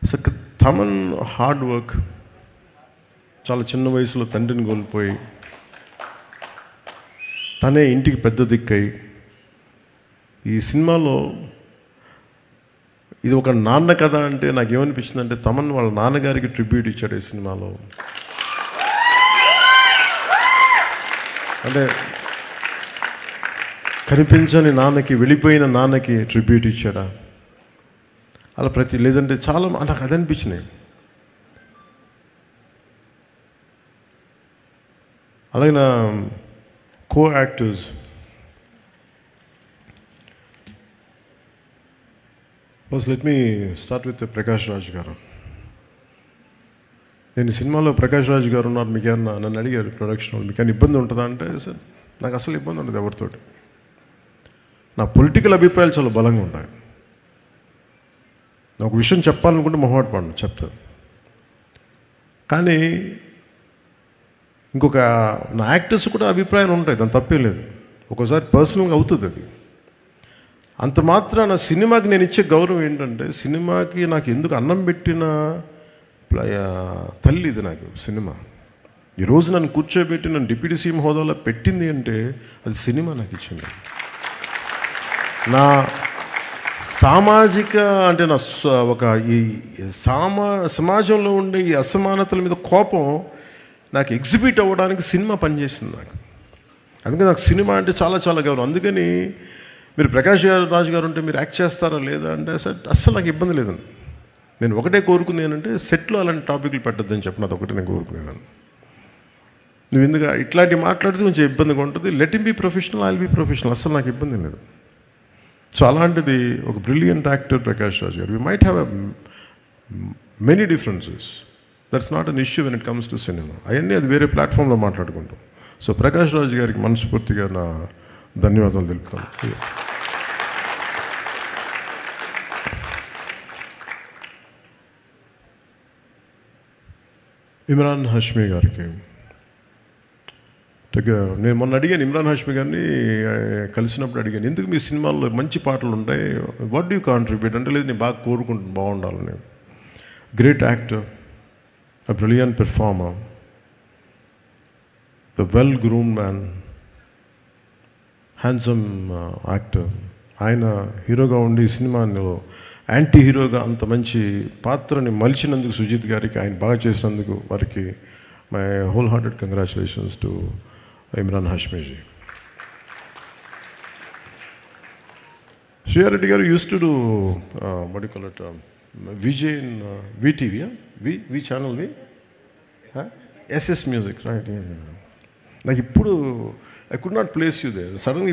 So Thaman hard work, చాలా చిన్న వయసులో తండ్రిని కోల్పోయి తనే ఇంటికి పెద్ద దిక్కై ఈ సినిమాలో ఇది ఒక నాన్న కథ అంటే నాకేమనిపించింది అంటే తమన్ వాళ్ళ నాన్నగారికి ట్రిబ్యూట్ ఇచ్చాడు ఈ సినిమాలో. అంటే కనిపించని నాన్నకి, వెళ్ళిపోయిన నాన్నకి ట్రిబ్యూట్ ఇచ్చాడా అలా లేదంటే చాలా నాకు అది అనిపించినాయి. అలాగే నా co actors let me start with Prakash Raj గారు. నేను సినిమాలో ప్రకాష్ రాజ్ గారు ఉన్నారు, మీకు ఏమన్నా నన్ను అడిగారు ప్రొడక్షన్ వాళ్ళు మీకు ఏమైనా ఇబ్బంది ఉంటుందా అంటే సార్ నాకు అసలు ఇబ్బంది ఉండదు ఎవరితోటి. నా పొలిటికల్ అభిప్రాయాలు చాలా బలంగా ఉంటాయి. ఒక విషయం చెప్పాలనుకుంటే మొహమాట పడను, చెప్తాను. కానీ ఇంకొక నా యాక్టర్స్ కూడా అభిప్రాయాలు ఉంటాయి, దాని తప్పేం లేదు. ఒక్కోసారి పర్సనల్గా అవుతుంది అది. అంత మాత్రాన సినిమాకి నేను ఇచ్చే గౌరవం ఏంటంటే, సినిమాకి నాకు ఎందుకు అన్నం పెట్టిన తల్లి ఇది నాకు సినిమా. ఈరోజు నన్ను కూర్చోబెట్టి నన్ను డిప్యూటీ సీఎం హోదాలో పెట్టింది అంటే అది సినిమా నాకు ఇచ్చింది. నా సామాజిక అంటే నా ఒక ఈ సమాజంలో ఉండే ఈ అసమానతల మీద కోపం నాకు ఎగ్జిబిట్ అవ్వడానికి సినిమా పనిచేసింది నాకు. అందుకని నాకు సినిమా అంటే చాలా చాలా గౌరవం. అందుకని మీరు ప్రకాష్ రాజ్ గారు ఉంటే మీరు యాక్ట్ చేస్తారా లేదా అంటే అస్సలు నాకు ఇబ్బంది లేదండి. నేను ఒకటే కోరుకుంది ఏంటంటే సెట్లో అలాంటి టాపిక్లు పెట్టద్దని చెప్పిన అది ఒకటే నేను కోరుకునేదాన్ని. నువ్వు ఎందుకు ఇట్లాంటివి మాట్లాడితే కొంచెం ఇబ్బందిగా ఉంటుంది. Let him be professional, I will be professional. అస్సలు నాకు ఇబ్బంది లేదు. సో అలాంటిది ఒక బ్రిలియంట్ యాక్టర్ ప్రకాష్ రాజ్ గారు. We might have many differences, that's not an issue when it comes to cinema. అవన్నీ అది వేరే ప్లాట్ఫామ్లో మాట్లాడుకుంటాం. సో ప్రకాష్ రాజ్ గారికి మనస్ఫూర్తిగా నా ధన్యవాదాలు తెలుపుతాను. ఇమ్రాన్ హాష్మీ గారికి నేను మొన్న అడిగాను, ఇమ్రాన్ హాష్మీ గారిని కలిసినప్పుడు అడిగాను, ఎందుకు మీ సినిమాల్లో మంచి పాటలు ఉంటాయి, వాట్ డూ యూ కాంట్రిబ్యూట్ అంటే, లేదు నేను బాగా కోరుకుంటున్నాను బాగుండాలని. Great actor, a brilliant performer, the well-groomed man, handsome actor. ఆయన హీరోగా ఉండి సినిమాలో యాంటీ హీరోగా అంత మంచి పాత్రని మలిచినందుకు సుజిత్ గారికి, ఆయన బాగా చేసినందుకు వారికి my whole hearted congratulations to Imran హాష్మీజీ. Shriya Reddy గారు use to do what do you call it, Vijay in VTV, V channel, SS Music, right? Like ఇప్పుడు I could not place you there. Suddenly